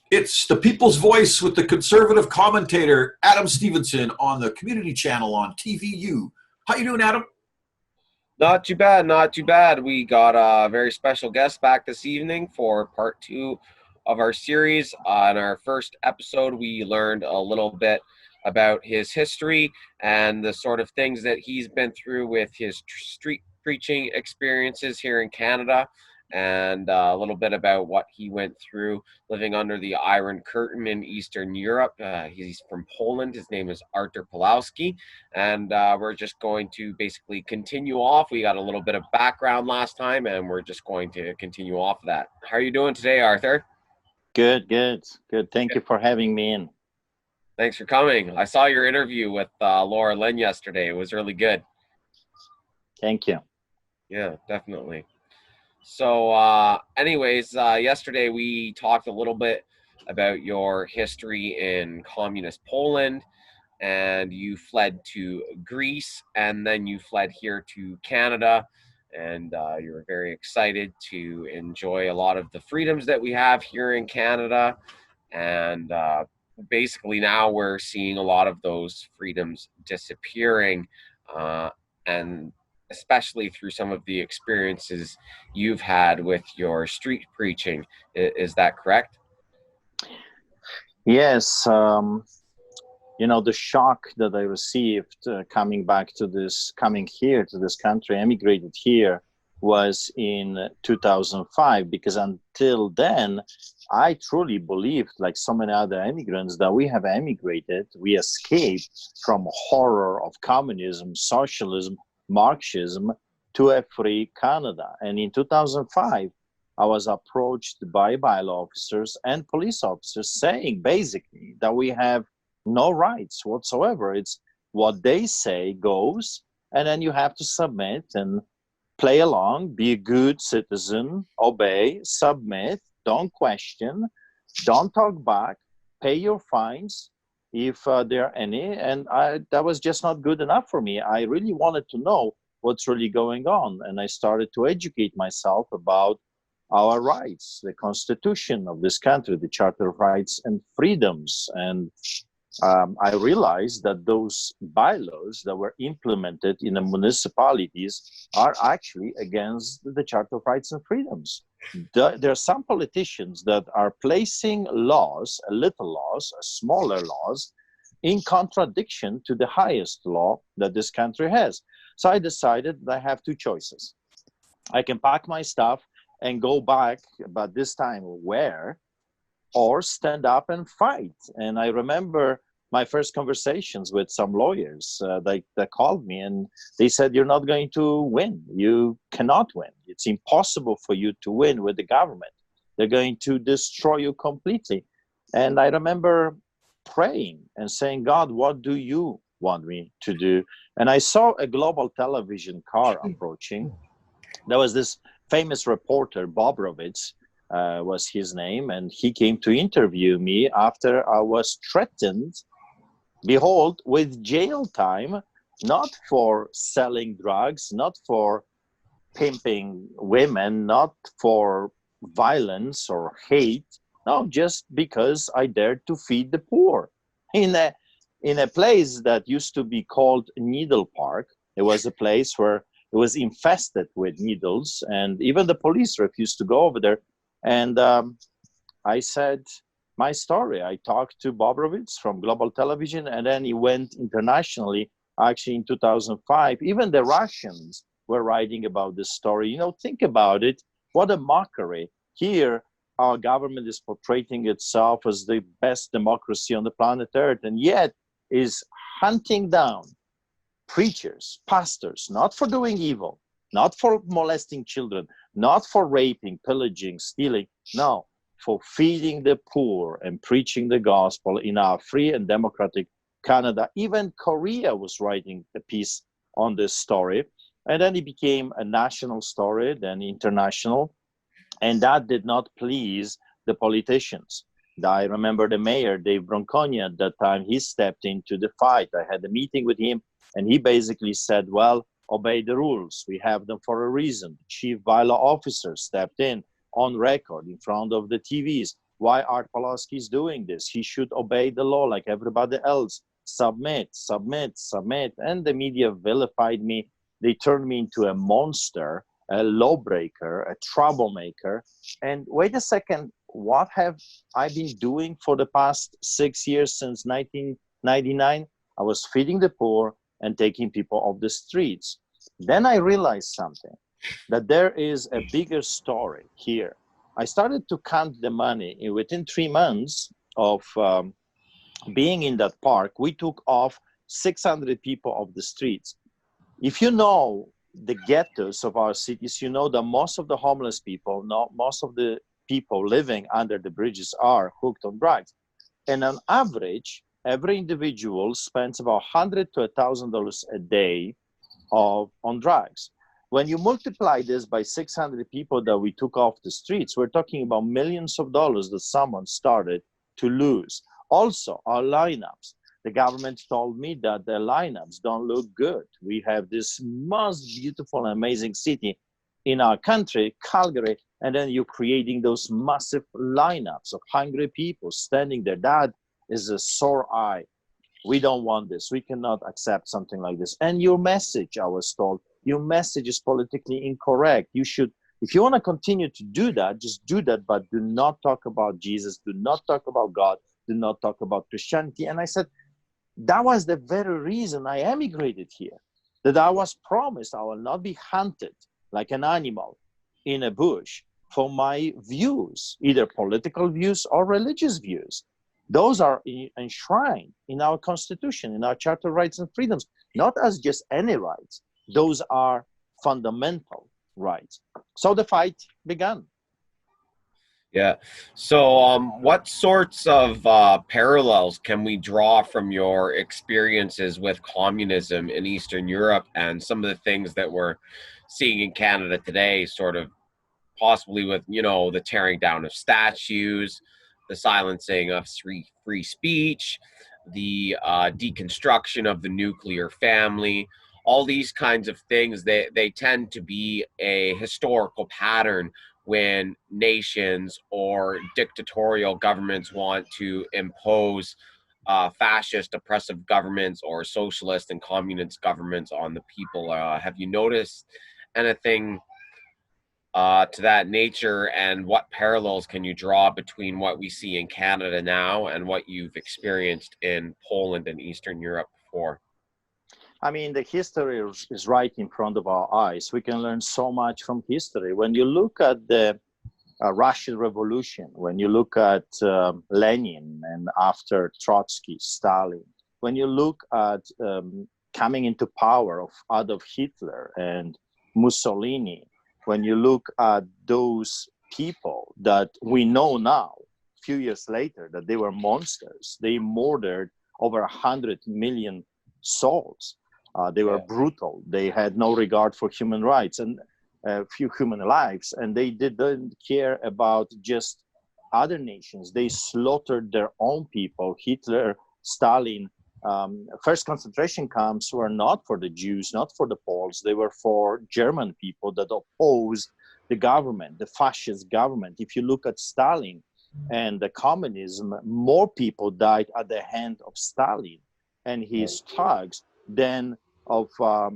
It's the People's Voice with the Conservative Commentator Adam Stevenson on the Community Channel on TVU. How you doing, Adam? Not too bad, not too bad. We got a very special guest back this evening for part two of our series. In our first episode, we learned a little bit about his history and the sort of things that he's been through with his street preaching experiences here in Canada, and a little bit about what he went through living under the Iron Curtain in Eastern Europe. He's from Poland. His name is Artur Pawlowski, and we're just going to basically continue off. We got a little bit of background last time, and we're just going to continue off of that. How are you doing today, Arthur? Good. Thank you for having me in. Thanks for coming. I saw your interview with Laura Lynn yesterday. It was really good. Thank you. Yeah, definitely. So anyways, yesterday we talked a little bit about your history in communist Poland, and you fled to Greece, and then you fled here to Canada, and you were very excited to enjoy a lot of the freedoms that we have here in Canada. And basically now we're seeing a lot of those freedoms disappearing, and especially through some of the experiences you've had with your street preaching. Is that correct? Yes. The shock that I received coming here to this country, emigrated here, was in 2005, because until then, I truly believed, like so many other immigrants, that we have emigrated, we escaped from horror of communism, socialism, Marxism, to a free Canada. And in 2005, I was approached by bylaw officers and police officers saying basically that we have no rights whatsoever. It's what they say goes, and then you have to submit and play along, be a good citizen, obey, submit, don't question, don't talk back, pay your fines if there are any. And that was just not good enough for me. I really wanted to know what's really going on. And I started to educate myself about our rights, the constitution of this country, the Charter of Rights and Freedoms. And I realized that those bylaws that were implemented in the municipalities are actually against the Charter of Rights and Freedoms. There are some politicians that are placing laws, smaller laws, in contradiction to the highest law that this country has. So I decided that I have two choices. I can pack my stuff and go back, but this time where? Or stand up and fight. And I remember my first conversations with some lawyers. They called me and they said, "You're not going to win. You cannot win. It's impossible for you to win with the government. They're going to destroy you completely." And I remember praying and saying, "God, what do you want me to do?" And I saw a global television car approaching. There was this famous reporter, Bobrovitz, was his name, and he came to interview me after I was threatened, behold, with jail time, not for selling drugs, not for pimping women, not for violence or hate, no, just because I dared to feed the poor in a place that used to be called Needle Park. It was a place where it was infested with needles, and even the police refused to go over there. And I said my story. I talked to Bobrovitz from Global Television, and then he went internationally, actually in 2005. Even the Russians were writing about this story. Think about it. What a mockery. Here, our government is portraying itself as the best democracy on the planet Earth, and yet is hunting down preachers, pastors, not for doing evil, not for molesting children, not for raping, pillaging, stealing, no, for feeding the poor and preaching the gospel in our free and democratic Canada. Even Korea was writing a piece on this story, and then it became a national story, then international, and that did not please the politicians. I remember the mayor, Dave Bronconi, at that time, he stepped into the fight. I had a meeting with him, and he basically said, well, obey the rules. We have them for a reason. The chief bylaw officer stepped in on record in front of the TVs why Artur Pawlowski is doing this. He should obey the law like everybody else. Submit, submit, submit. And the media vilified me. They turned me into a monster, a lawbreaker, a troublemaker. And wait a second, what have I been doing for the past 6 years since 1999? I was feeding the poor and taking people off the streets. Then I realized something, that there is a bigger story here. I started to count the money. Within 3 months of being in that park, we took off 600 people off the streets. If you know the ghettos of our cities, you know that most of the homeless people, most of the people living under the bridges are hooked on drugs. And on average, every individual spends about $100 to $1,000 a day on drugs. When you multiply this by 600 people that we took off the streets, we're talking about millions of dollars that someone started to lose. Also, our lineups. The government told me that the lineups don't look good. We have this most beautiful and amazing city in our country, Calgary, and then you're creating those massive lineups of hungry people standing there. That is a sore eye. We don't want this. We cannot accept something like this. And your message, I was told, your message is politically incorrect. You should, if you want to continue to do that, just do that, but do not talk about Jesus, do not talk about God, do not talk about Christianity. And I said, that was the very reason I emigrated here, that I was promised I will not be hunted like an animal in a bush for my views, either political views or religious views. Those are enshrined in our Constitution, in our Charter of Rights and Freedoms, not as just any rights. Those are fundamental rights. So the fight began. Yeah. So what sorts of parallels can we draw from your experiences with communism in Eastern Europe and some of the things that we're seeing in Canada today, sort of possibly with, you know, the tearing down of statues, the silencing of free speech, the deconstruction of the nuclear family, all these kinds of things, they tend to be a historical pattern when nations or dictatorial governments want to impose fascist oppressive governments or socialist and communist governments on the people. Have you noticed anything to that nature, and what parallels can you draw between what we see in Canada now and what you've experienced in Poland and Eastern Europe before? I mean, the history is right in front of our eyes. We can learn so much from history. When you look at the Russian Revolution, when you look at Lenin and after Trotsky, Stalin, when you look at coming into power of Adolf Hitler and Mussolini, when you look at those people that we know now, a few years later, that they were monsters, they murdered over 100 million souls. They were brutal. They had no regard for human rights and few human lives, and they didn't care about just other nations. They slaughtered their own people. Hitler, Stalin, first concentration camps were not for the Jews, not for the Poles. They were for German people that opposed the government, the fascist government. If you look at Stalin and the communism, more people died at the hand of Stalin and his thugs than of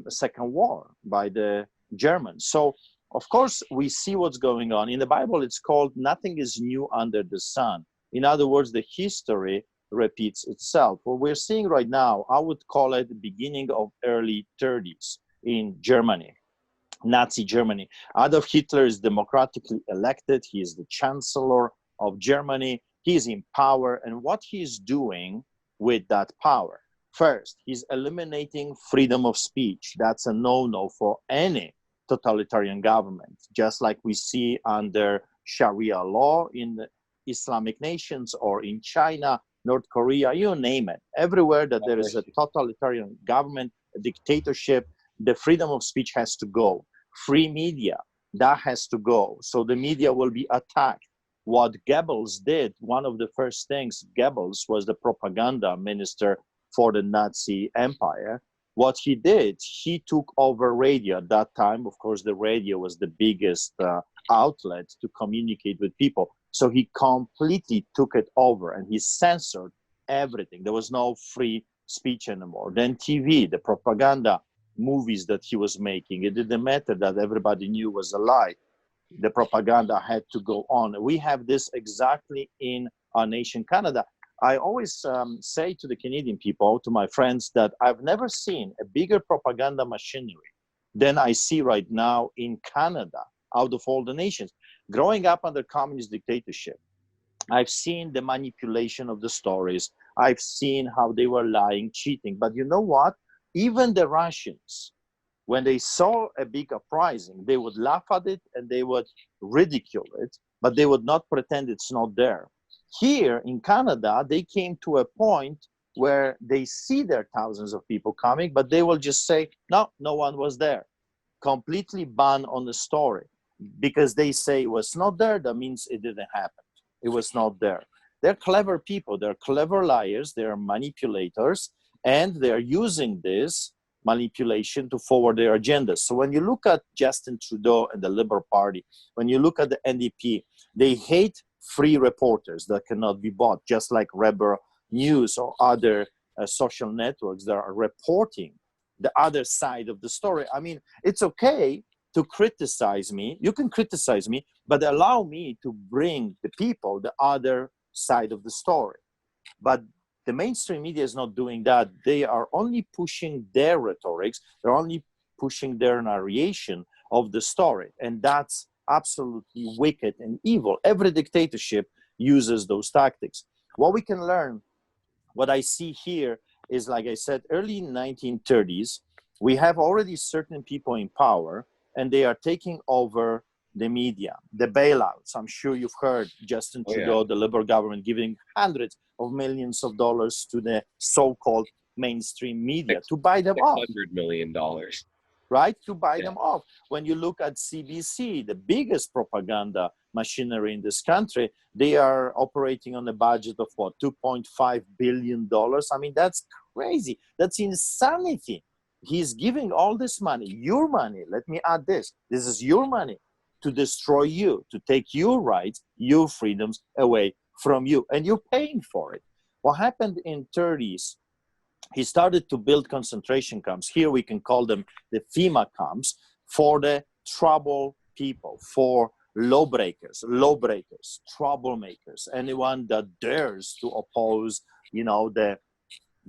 Second War by the Germans. So, of course, we see what's going on. In the Bible, it's called nothing is new under the sun. In other words, the history repeats itself. What we're seeing right now, I would call it the beginning of early 30s in Germany, Nazi Germany. Adolf Hitler is democratically elected. He is the chancellor of Germany. He is in power. And what he is doing with that power? First, he's eliminating freedom of speech. That's a no-no for any totalitarian government, just like we see under Sharia law in the Islamic nations or in China, North Korea, you name it. Everywhere that there is a totalitarian government, a dictatorship, the freedom of speech has to go. Free media, that has to go. So the media will be attacked. What Goebbels did, one of the first things, Goebbels was the propaganda minister for the Nazi empire. What he did, he took over radio. At that time, of course, the radio was the biggest outlet to communicate with people. So he completely took it over and he censored everything. There was no free speech anymore. Then TV, the propaganda movies that he was making, it didn't matter that everybody knew was a lie. The propaganda had to go on. We have this exactly in our nation, Canada. I always say to the Canadian people, to my friends, that I've never seen a bigger propaganda machinery than I see right now in Canada out of all the nations. Growing up under communist dictatorship, I've seen the manipulation of the stories. I've seen how they were lying, cheating. But you know what? Even the Russians, when they saw a big uprising, they would laugh at it and they would ridicule it, but they would not pretend it's not there. Here in Canada, they came to a point where they see their thousands of people coming, but they will just say, no, no one was there. Completely ban on the story. Because they say it was not there, that means it didn't happen. It was not there. They're clever people. They're clever liars. They're manipulators. And they're using this manipulation to forward their agendas. So when you look at Justin Trudeau and the Liberal Party, when you look at the NDP, they hate free reporters that cannot be bought, just like Rebel News or other social networks that are reporting the other side of the story. I mean, it's okay to criticize me. You can criticize me, but allow me to bring the people the other side of the story. But the mainstream media is not doing that. They are only pushing their rhetorics. They're only pushing their narration of the story. And that's absolutely wicked and evil. Every dictatorship uses those tactics. What we can learn, what I see here is, like I said, early 1930s, we have already certain people in power and they are taking over the media, the bailouts. I'm sure you've heard Justin Trudeau, the Liberal government, giving hundreds of millions of dollars to the so-called mainstream media to buy them off. $600 million. Right? To buy them off. When you look at CBC, the biggest propaganda machinery in this country, they are operating on a budget of what, $2.5 billion? I mean, that's crazy. That's insanity. He's giving all this money, your money. Let me add this. This is your money to destroy you, to take your rights, your freedoms away from you. And you're paying for it. What happened in 30s, he started to build concentration camps. Here we can call them the FEMA camps for the trouble people, for lawbreakers, troublemakers, anyone that dares to oppose, you know, the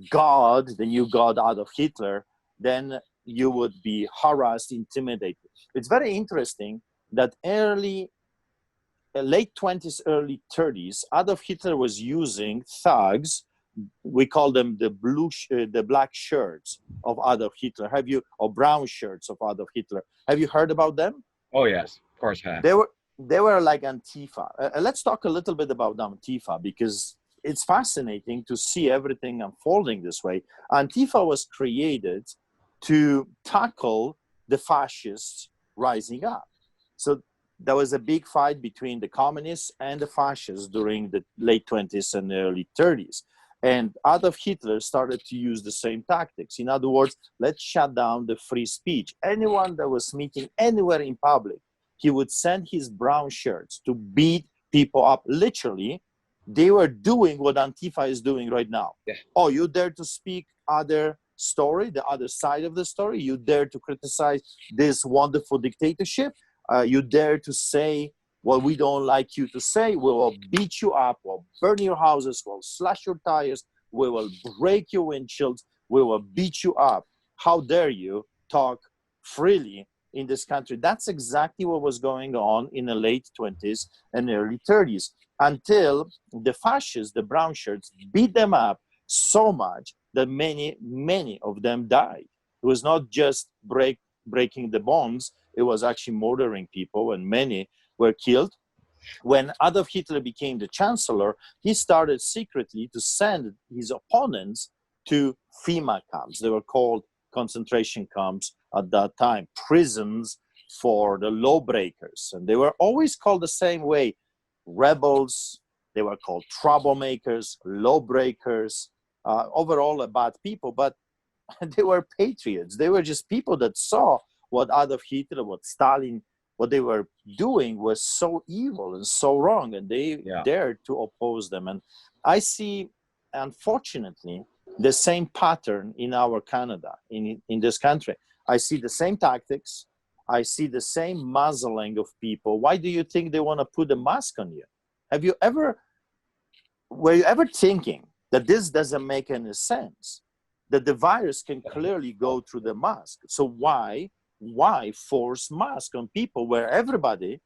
God, the new God out of Hitler, then you would be harassed, intimidated. It's very interesting that late 20s, early 30s, Adolf Hitler was using thugs. We call them the black shirts of Adolf Hitler. Or brown shirts of Adolf Hitler? Have you heard about them? Oh yes, of course I have. They were like Antifa. Let's talk a little bit about Antifa, because it's fascinating to see everything unfolding this way. Antifa was created to tackle the fascists rising up. So there was a big fight between the communists and the fascists during the late 20s and early 30s. And Adolf Hitler started to use the same tactics. In other words, let's shut down the free speech. Anyone that was meeting anywhere in public, he would send his brown shirts to beat people up. Literally, they were doing what Antifa is doing right now. Yeah. Oh, you dare to speak other story, the other side of the story? You dare to criticize this wonderful dictatorship? You dare to say what we don't like you to say? We will beat you up, we'll burn your houses, we'll slash your tires, we will break your windshields, we will beat you up. How dare you talk freely in this country? That's exactly what was going on in the late 20s and early 30s, until the fascists, the brown shirts, beat them up so much that many of them died. It was not just breaking the bonds, it was actually murdering people, and many were killed. When Adolf Hitler became the chancellor, he started secretly to send his opponents to FEMA camps. They were called concentration camps at that time, prisons for the lawbreakers. And they were always called the same way: rebels. They were called troublemakers, lawbreakers, overall bad people, but they were patriots. They were just people that saw what Adolf Hitler, what Stalin what they were doing was so evil and so wrong, and they dared to oppose them. And I see, unfortunately, the same pattern in our Canada, in this country. I see the same tactics. I see the same muzzling of people. Why do you think they want to put a mask on you? Were you ever thinking that this doesn't make any sense? That the virus can clearly go through the mask. So why force mask on people where everybody,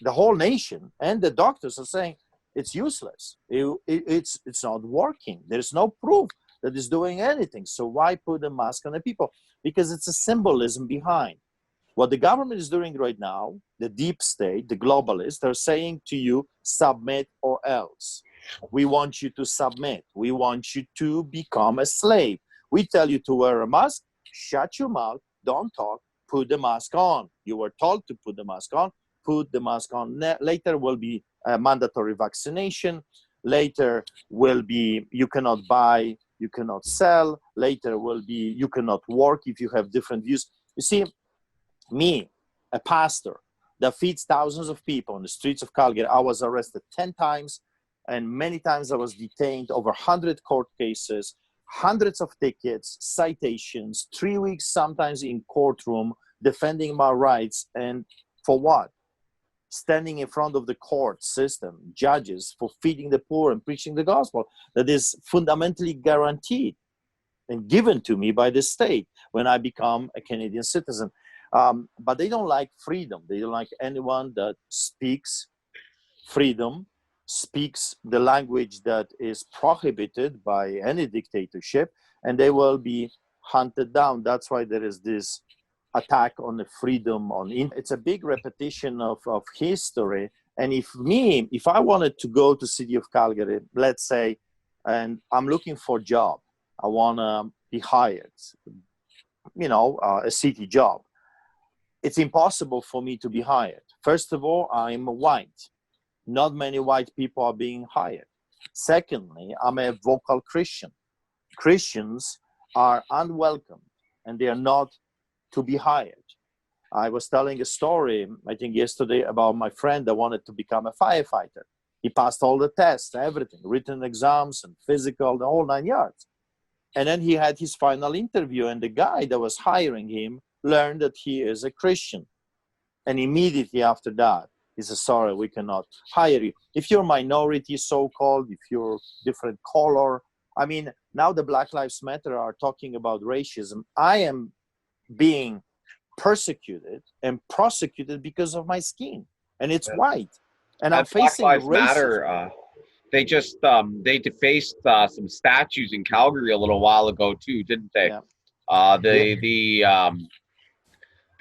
the whole nation and the doctors are saying it's useless. It's not working. There's no proof that it's doing anything. So why put a mask on the people? Because it's a symbolism behind. What the government is doing right now, the deep state, the globalists, are saying to you, submit or else. We want you to submit. We want you to become a slave. We tell you to wear a mask, shut your mouth, don't talk, put the mask on. You were told to put the mask on, put the mask on. Later will be a mandatory vaccination. Later will be you cannot buy, you cannot sell. Later will be you cannot work if you have different views. You see, me, a pastor that feeds thousands of people on the streets of Calgary, I was arrested 10 times, and many times I was detained, over 100 court cases, hundreds of tickets, citations, 3 weeks sometimes in courtroom, defending my rights. And for what? Standing in front of the court system, judges, for feeding the poor and preaching the gospel that is fundamentally guaranteed and given to me by the state when I become a Canadian citizen. But they don't like freedom. They don't like anyone that speaks freedom, speaks the language that is prohibited by any dictatorship, and they will be hunted down. That's why there is this attack on the freedom it's a big repetition of history. And if I wanted to go to city of Calgary, let's say, and I'm looking for a job, I want to be hired, a city job, it's impossible for me to be hired. First of all, I'm white. Not many white people are being hired. Secondly, I'm a vocal Christian. Christians are unwelcome and they are not to be hired. I was telling a story, I think yesterday, about my friend that wanted to become a firefighter. He passed all the tests, everything, written exams and physical, the whole 9 yards. And then he had his final interview, and the guy that was hiring him learned that he is a Christian. And immediately after that, he said, sorry, we cannot hire you. If you're minority, so-called, if you're different color, I mean, now the Black Lives Matter are talking about racism. I am being persecuted and prosecuted because of my skin, and it's white. And I'm facing Black Lives racism. Matter, they just they defaced some statues in Calgary a little while ago too, didn't they? Yeah.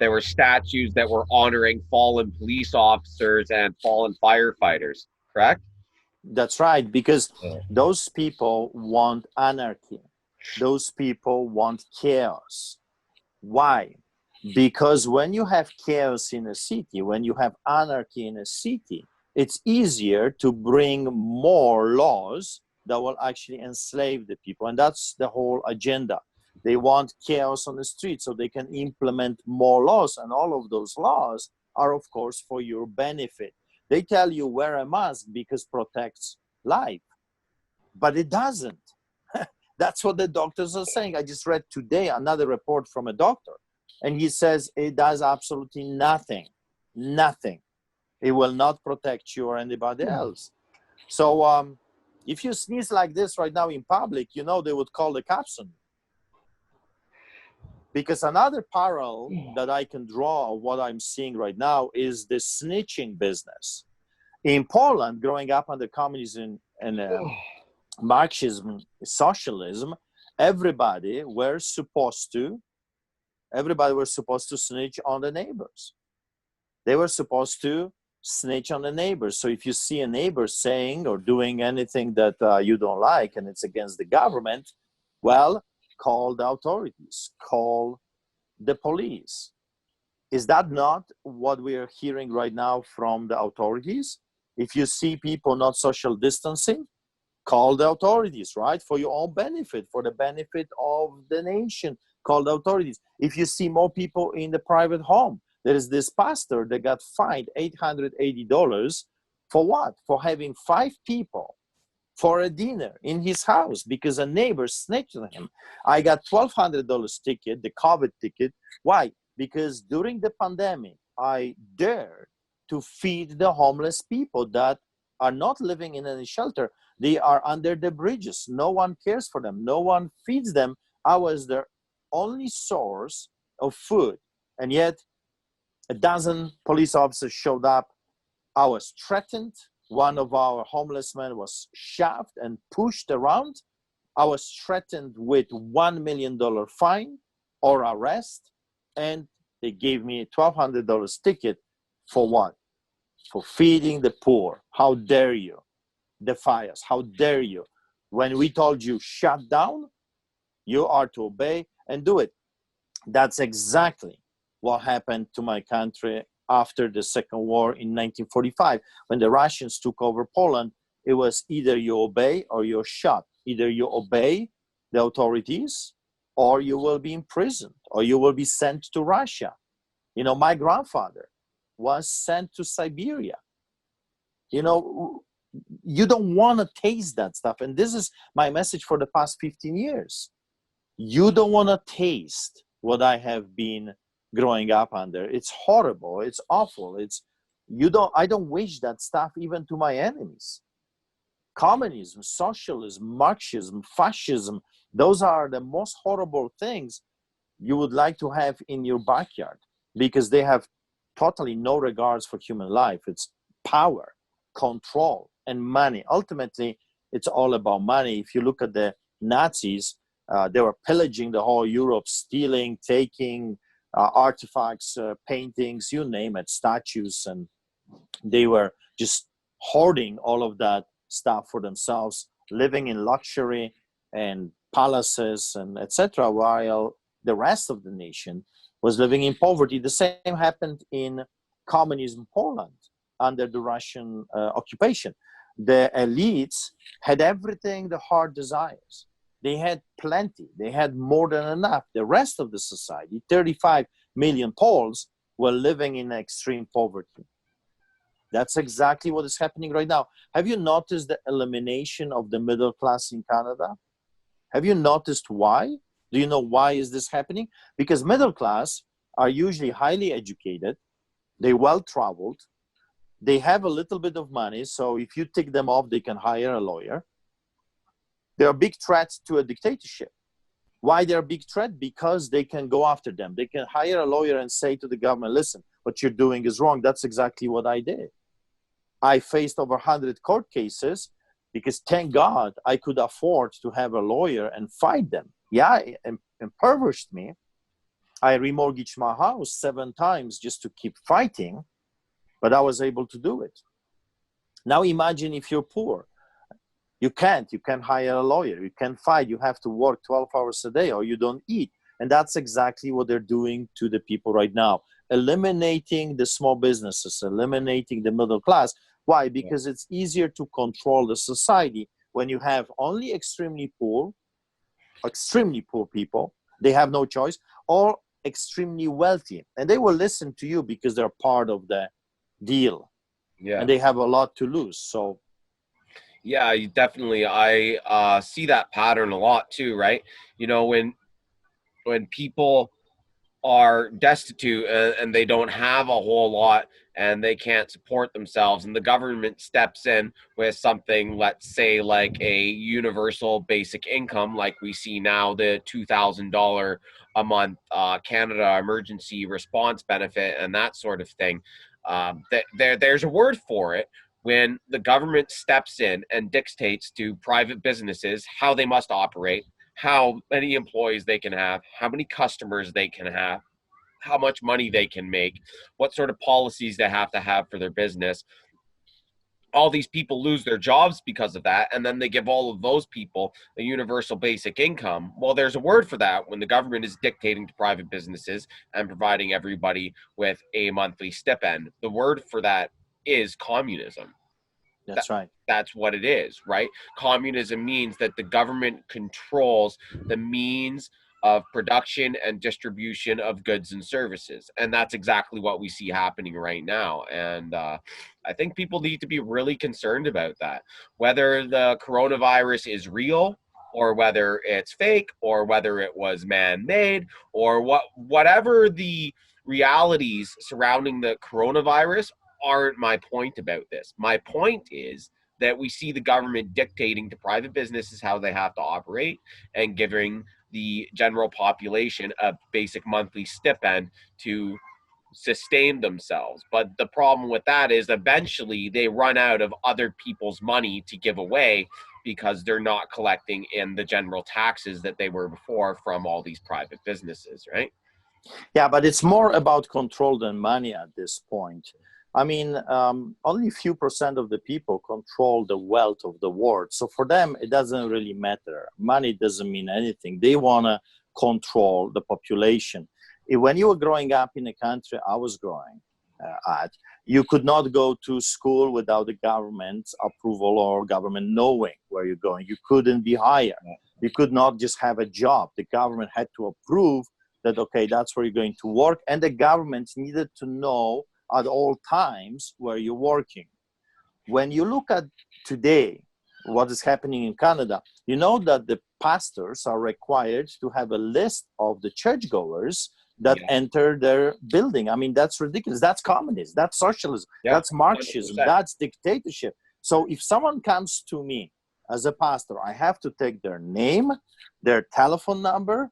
There were statues that were honoring fallen police officers and fallen firefighters, correct? That's right, because those people want anarchy. Those people want chaos. Why? Because when you have chaos in a city, when you have anarchy in a city, it's easier to bring more laws that will actually enslave the people. And that's the whole agenda. They want chaos on the street so they can implement more laws. And all of those laws are, of course, for your benefit. They tell you wear a mask because it protects life. But it doesn't. That's what the doctors are saying. I just read today another report from a doctor. And he says it does absolutely nothing. Nothing. It will not protect you or anybody else. So if you sneeze like this right now in public, they would call the cops on you. Because another parallel that I can draw of what I'm seeing right now is the snitching business. In Poland, growing up under communism and Marxism, socialism, everybody was supposed to snitch on the neighbors. They were supposed to snitch on the neighbors. So if you see a neighbor saying or doing anything that you don't like and it's against the government, well, call the authorities, call the police. Is that not what we are hearing right now from the authorities? If you see people not social distancing, call the authorities, right? For your own benefit, for the benefit of the nation, call the authorities. If you see more people in the private home, There is this pastor that got fined $880 for what? For having 5 people for a dinner in his house because a neighbor snitched on him. I got $1,200 ticket, the COVID ticket. Why? Because during the pandemic, I dared to feed the homeless people that are not living in any shelter. They are under the bridges. No one cares for them. No one feeds them. I was their only source of food. And yet, a dozen police officers showed up. I was threatened. One of our homeless men was shoved and pushed around. I was threatened with $1 million fine or arrest. And they gave me a $1,200 ticket for what? For feeding the poor. How dare you defy us? How dare you? When we told you shut down, you are to obey and do it. That's exactly what happened to my country after the Second War in 1945. When the Russians took over Poland, it was either you obey or you're shot. Either you obey the authorities or you will be imprisoned or you will be sent to Russia. You know, my grandfather was sent to Siberia. You know, you don't want to taste that stuff. And this is my message for the past 15 years. You don't want to taste what I have been growing up under. It's horrible. It's awful. I don't wish that stuff even to my enemies. Communism, socialism, Marxism, fascism, those are the most horrible things you would like to have in your backyard because they have totally no regards for human life. It's power, control, and money. Ultimately, it's all about money. If you look at the Nazis, they were pillaging the whole Europe, stealing, taking artifacts, paintings, you name it, statues, and they were just hoarding all of that stuff for themselves, living in luxury and palaces and etc., while the rest of the nation was living in poverty. The same happened in communism Poland under the Russian occupation. The elites had everything the heart desires. They had plenty. They had more than enough. The rest of the society, 35 million Poles, were living in extreme poverty. That's exactly what is happening right now. Have you noticed the elimination of the middle class in Canada? Have you noticed why? Do you know why is this happening? Because middle class are usually highly educated, they're well-traveled, they have a little bit of money, so if you tick them off, they can hire a lawyer. They're a big threat to a dictatorship. Why they're a big threat? Because they can go after them. They can hire a lawyer and say to the government, listen, what you're doing is wrong. That's exactly what I did. I faced over 100 court cases because thank God I could afford to have a lawyer and fight them. Yeah, it impoverished me. I remortgaged my house 7 times just to keep fighting, but I was able to do it. Now imagine if you're poor. You can't hire a lawyer, you can't fight, you have to work 12 hours a day or you don't eat. And that's exactly what they're doing to the people right now. Eliminating the small businesses, eliminating the middle class. Why? Because it's easier to control the society when you have only extremely poor people, they have no choice, or extremely wealthy. And they will listen to you because they're part of the deal. Yeah. And they have a lot to lose. So yeah, you definitely. I see that pattern a lot too, right? You know, when people are destitute and they don't have a whole lot and they can't support themselves and the government steps in with something, let's say like a universal basic income, like we see now, the $2,000 a month Canada emergency response benefit and that sort of thing. There's a word for it. When the government steps in and dictates to private businesses how they must operate, how many employees they can have, how many customers they can have, how much money they can make, what sort of policies they have to have for their business. All these people lose their jobs because of that, and then they give all of those people a universal basic income. Well, there's a word for that when the government is dictating to private businesses and providing everybody with a monthly stipend. The word for that is communism. That's right. That's what it is, right? Communism means that the government controls the means of production and distribution of goods and services. And that's exactly what we see happening right now. And I think people need to be really concerned about that. Whether the coronavirus is real, or whether it's fake, or whether it was man-made, or whatever the realities surrounding the coronavirus aren't my point about this. My point is that we see the government dictating to private businesses how they have to operate and giving the general population a basic monthly stipend to sustain themselves. But the problem with that is eventually they run out of other people's money to give away because they're not collecting in the general taxes that they were before from all these private businesses, right? Yeah, but it's more about control than money at this point. I mean, only a few % of the people control the wealth of the world. So for them, it doesn't really matter. Money doesn't mean anything. They want to control the population. When you were growing up in the country I was growing at, you could not go to school without the government's approval or government knowing where you're going. You couldn't be hired. You could not just have a job. The government had to approve that, okay, that's where you're going to work. And the government needed to know at all times where you're working. When you look at today, what is happening in Canada, you know that the pastors are required to have a list of the churchgoers that enter their building. I mean, that's ridiculous. That's communism. That's socialism. That's Marxism. 100%. That's dictatorship. So if someone comes to me as a pastor, I have to take their name, their telephone number,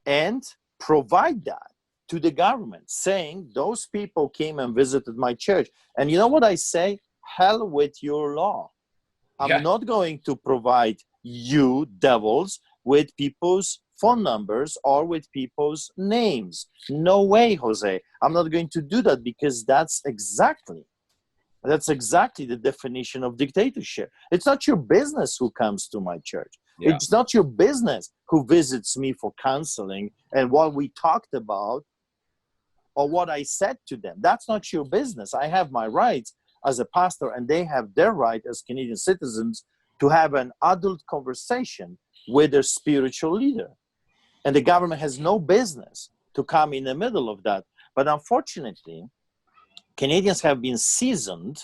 and provide that to the government, saying those people came and visited my church. And you know what I say? Hell with your law. I'm not going to provide you devils with people's phone numbers or with people's names. No way, Jose. I'm not going to do that, because that's exactly the definition of dictatorship. It's not your business who comes to my church. It's not your business who visits me for counseling and what we talked about or what I said to them. That's not your business. I have my rights as a pastor, and they have their right as Canadian citizens to have an adult conversation with their spiritual leader. And the government has no business to come in the middle of that. But unfortunately, Canadians have been seasoned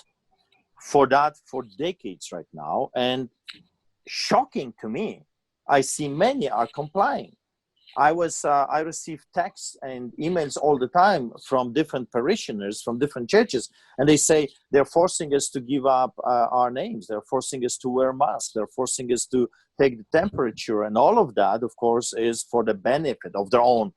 for that for decades right now. And shocking to me, I see many are complying. I receive texts and emails all the time from different parishioners, from different churches, and they say they're forcing us to give up our names. They're forcing us to wear masks. They're forcing us to take the temperature, and all of that, of course, is for the benefit of their own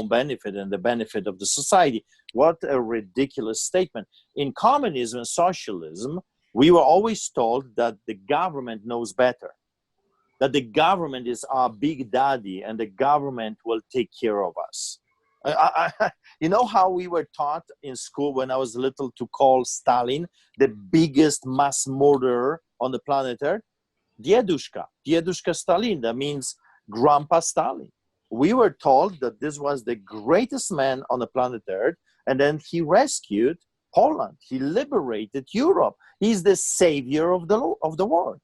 benefit and the benefit of the society. What a ridiculous statement. In communism and socialism, we were always told that the government knows better, that the government is our big daddy and the government will take care of us. You know how we were taught in school when I was little to call Stalin the biggest mass murderer on the planet Earth? Diedushka Stalin, that means Grandpa Stalin. We were told that this was the greatest man on the planet Earth, and then he rescued Poland. He liberated Europe. He's the savior of the world.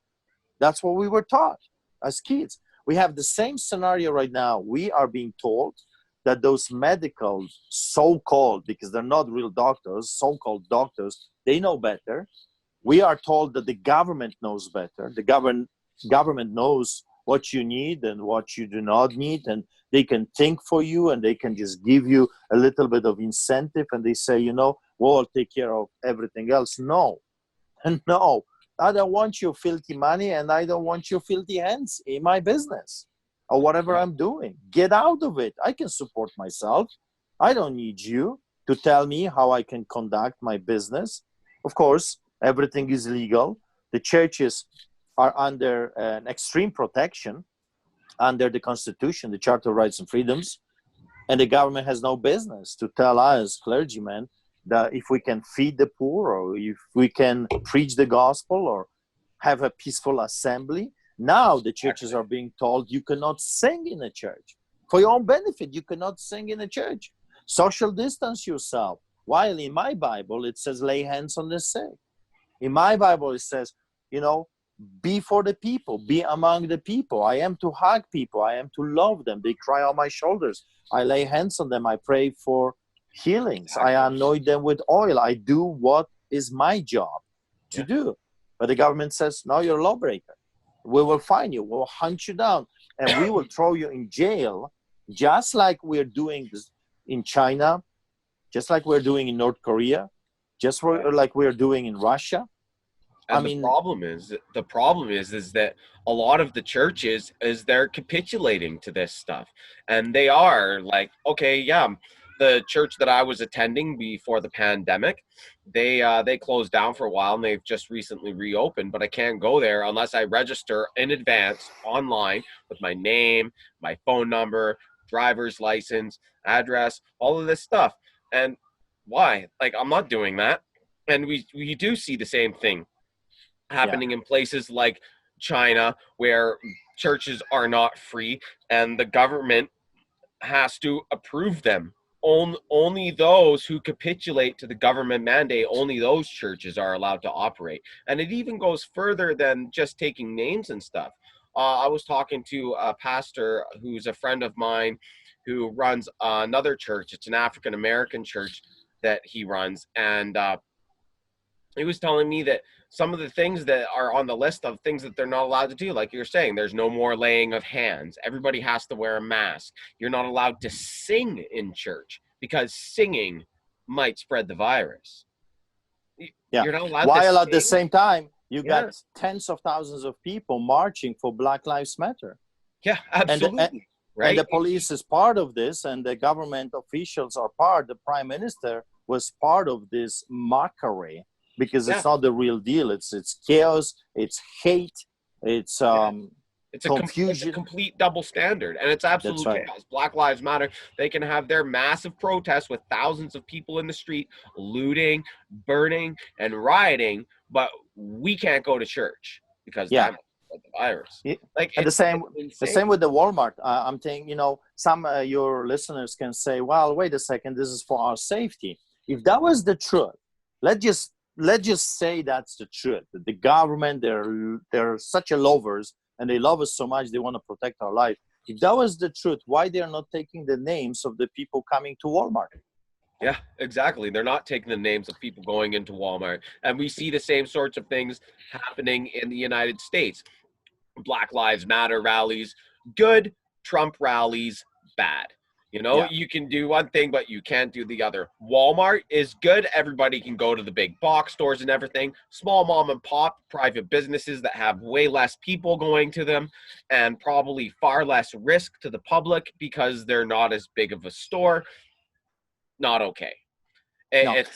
That's what we were taught as kids. We have the same scenario right now. We are being told that those medical so-called, because they're not real doctors, so-called doctors, they know better. We are told that the government knows better. The government knows what you need and what you do not need, and they can think for you, and they can just give you a little bit of incentive, and they say, you know, we'll take care of everything else. No, no. I don't want your filthy money, and I don't want your filthy hands in my business or whatever I'm doing. Get out of it. I can support myself. I don't need you to tell me how I can conduct my business. Of course, everything is legal. The churches are under an extreme protection under the Constitution, the Charter of Rights and Freedoms, and the government has no business to tell us clergymen that if we can feed the poor, or if we can preach the gospel, or have a peaceful assembly. Now the churches are being told you cannot sing in a church. For your own benefit, you cannot sing in a church. Social distance yourself. While in my Bible, it says lay hands on the sick. In my Bible, it says, you know, be for the people, be among the people. I am to hug people. I am to love them. They cry on my shoulders. I lay hands on them. I pray for healings. Exactly. I anoint them with oil. I do what is my job to do. But the government says, no, you're a lawbreaker. We will fine you. We'll hunt you down. And we will throw you in jail, just like we're doing this in China, just like we're doing in North Korea, just like we're doing in Russia. And the problem is that a lot of the churches they're capitulating to this stuff, and they are like, okay, yeah, the church that I was attending before the pandemic, they closed down for a while, and they've just recently reopened, but I can't go there unless I register in advance online with my name, my phone number, driver's license, address, all of this stuff. And why? Like, I'm not doing that. And we do see the same thing happening in places like China, where churches are not free and the government has to approve them. Only those who capitulate to the government mandate, only those churches are allowed to operate. And it even goes further than just taking names and stuff. I was talking to a pastor who's a friend of mine who runs another church. It's an African American church that he runs, and he was telling me that some of the things that are on the list of things that they're not allowed to do, like you're saying, there's no more laying of hands. Everybody has to wear a mask. You're not allowed to sing in church because singing might spread the virus. You're not allowed While to at the sing. same time, you got tens of thousands of people marching for Black Lives Matter. Yeah, absolutely. Right? And the police is part of this, and the government officials are part. The prime minister was part of this mockery, because it's not the real deal. It's chaos, it's hate, it's confusion. It's a complete double standard, and it's absolute chaos. Black Lives Matter, they can have their massive protests with thousands of people in the street, looting, burning, and rioting, but we can't go to church because that's the virus. Like, and the same with the Walmart. I'm thinking, some your listeners can say, well, wait a second, this is for our safety. If that was the truth, let's just say that's the truth. The government, they're such a lovers, and they love us so much, they want to protect our life. If that was the truth, why they're not taking the names of the people coming to Walmart? Yeah, exactly. They're not taking the names of people going into Walmart. And we see the same sorts of things happening in the United States. Black Lives Matter rallies, good. Trump rallies, bad. You can do one thing, but you can't do the other. Walmart is good. Everybody can go to the big box stores and everything. Small mom and pop private businesses that have way less people going to them and probably far less risk to the public because they're not as big of a store. Not okay.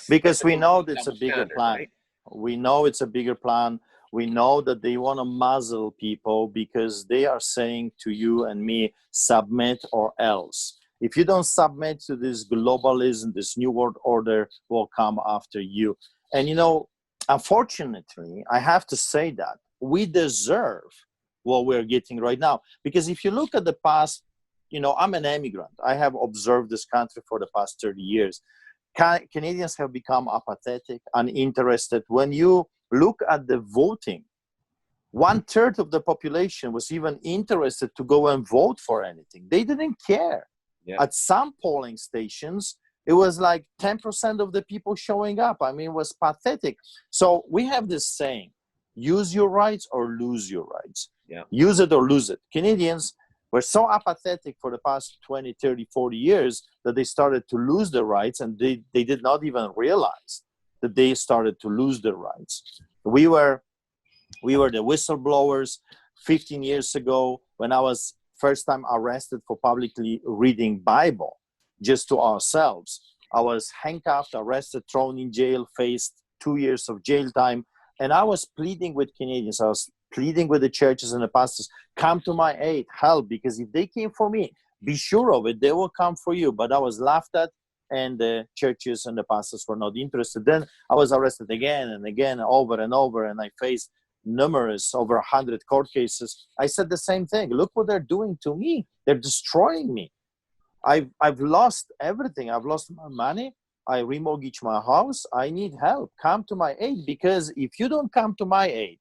Because we know it's a bigger plan. Right? We know it's a bigger plan. We know that they want to muzzle people because they are saying to you and me, submit or else. If you don't submit to this globalism, this new world order will come after you. And, unfortunately, I have to say that we deserve what we're getting right now. Because if you look at the past, I'm an immigrant. I have observed this country for the past 30 years. Canadians have become apathetic, uninterested. When you look at the voting, 1/3 of the population was even interested to go and vote for anything. They didn't care. Yeah. At some polling stations, it was like 10% of the people showing up. I mean, it was pathetic. So we have this saying, use your rights or lose your rights. Yeah. Use it or lose it. Canadians were so apathetic for the past 20, 30, 40 years that they started to lose their rights, and they did not even realize that they started to lose their rights. We were the whistleblowers 15 years ago when I was first time arrested for publicly reading Bible just to ourselves. I was handcuffed, arrested, thrown in jail, faced 2 years of jail time. And I was pleading with Canadians. I was pleading with the churches and the pastors, come to my aid, help, because if they came for me, be sure of it, they will come for you. But I was laughed at, and the churches and the pastors were not interested. Then I was arrested again and again, over and over, and I faced numerous, over 100 court cases. I said the same thing. Look what they're doing to me. They're destroying me. I've lost everything. I've lost my money. I remortgaged my house. I need help. Come to my aid, because if you don't come to my aid,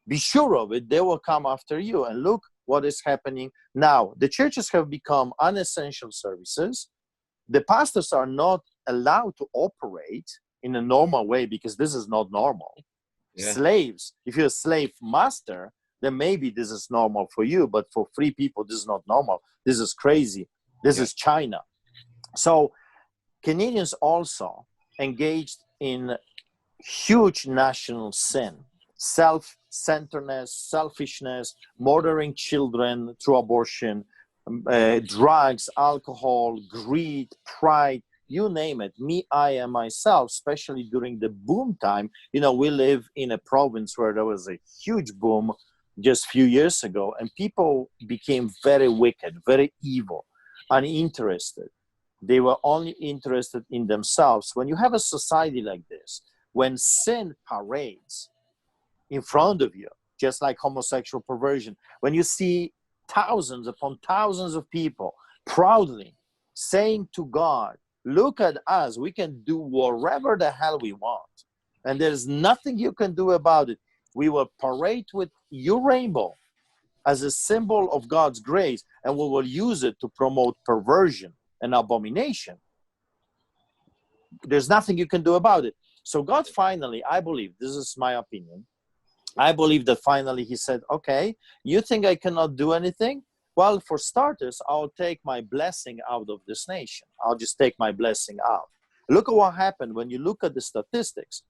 Be sure of it, they will come after you. And look what is happening now. The churches have become unessential services. The pastors are not allowed to operate in a normal way because this is not normal. Yeah. Slaves, if you're a slave master, then maybe this is normal for you, but for free people, this is not normal. This is crazy. This is China. So Canadians also engaged in huge national sin, self-centeredness, selfishness, murdering children through abortion, drugs, alcohol, greed, pride, you name it. Me, I, and myself, especially during the boom time, you know, we live in a province where there was a huge boom just a few years ago, and people became very wicked, very evil, uninterested. They were only interested in themselves. When you have a society like this, when sin parades in front of you, just like homosexual perversion, when you see thousands upon thousands of people proudly saying to God, look at us, we can do whatever the hell we want, and there's nothing you can do about it. We will parade with your rainbow as a symbol of God's grace, and we will use it to promote perversion and abomination. There's nothing you can do about it. So God finally, I believe, this is my opinion, I believe that finally he said, okay, you think I cannot do anything? Well, for starters, I'll take my blessing out of this nation. I'll just take my blessing out. Look at what happened when you look at the statistics.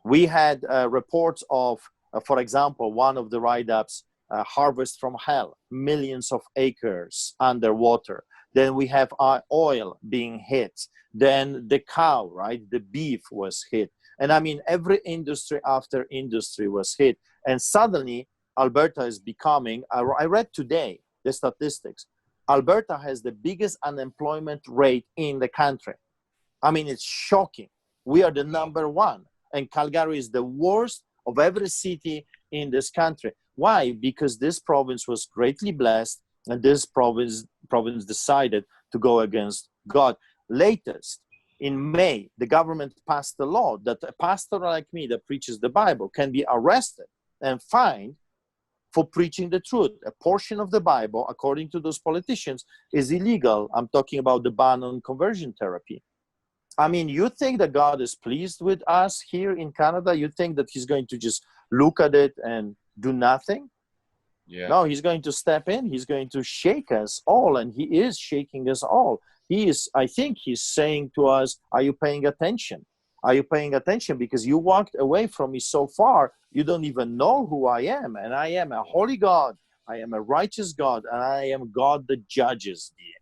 We had reports of, for example, one of the write-ups, harvest from hell, millions of acres underwater. Then we have oil being hit. Then the cow, right? The beef was hit. And I mean, every industry after industry was hit. And suddenly, Alberta is becoming, I read today the statistics, Alberta has the biggest unemployment rate in the country. I mean, it's shocking. We are the number one. And Calgary is the worst of every city in this country. Why? Because this province was greatly blessed, and this province decided to go against God. Latest, in May, the government passed a law that a pastor like me that preaches the Bible can be arrested and fined for preaching the truth. A portion of the Bible, according to those politicians, is illegal. I'm talking about the ban on conversion therapy. I mean, you think that God is pleased with us here in Canada? You think that he's going to just look at it and do nothing? Yeah. No, he's going to step in. He's going to shake us all, and he is shaking us all. I think he's saying to us, are you paying attention? Are you paying attention? Because you walked away from me so far, you don't even know who I am. And I am a holy God. I am a righteous God. And I am God that judges thee.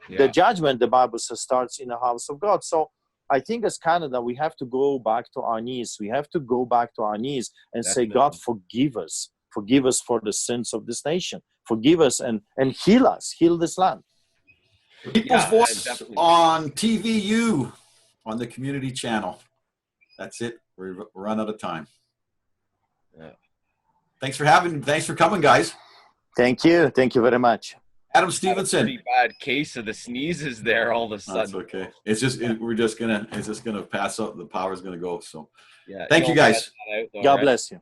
Yeah. The judgment, the Bible says, starts in the house of God. So I think as Canada, we have to go back to our knees. We have to go back to our knees and say, God, forgive us. Forgive us for the sins of this nation. Forgive us and heal us. Heal this land. People's Voice on TVU on the community channel. That's it. We're run out of time. Yeah. Thanks for coming, guys. Thank you. Thank you very much. Adam Stevenson. Pretty bad case of the sneezes there all of a sudden. That's okay. It's just it's just gonna pass up. The power's gonna go. So yeah. Thank you guys. God bless you.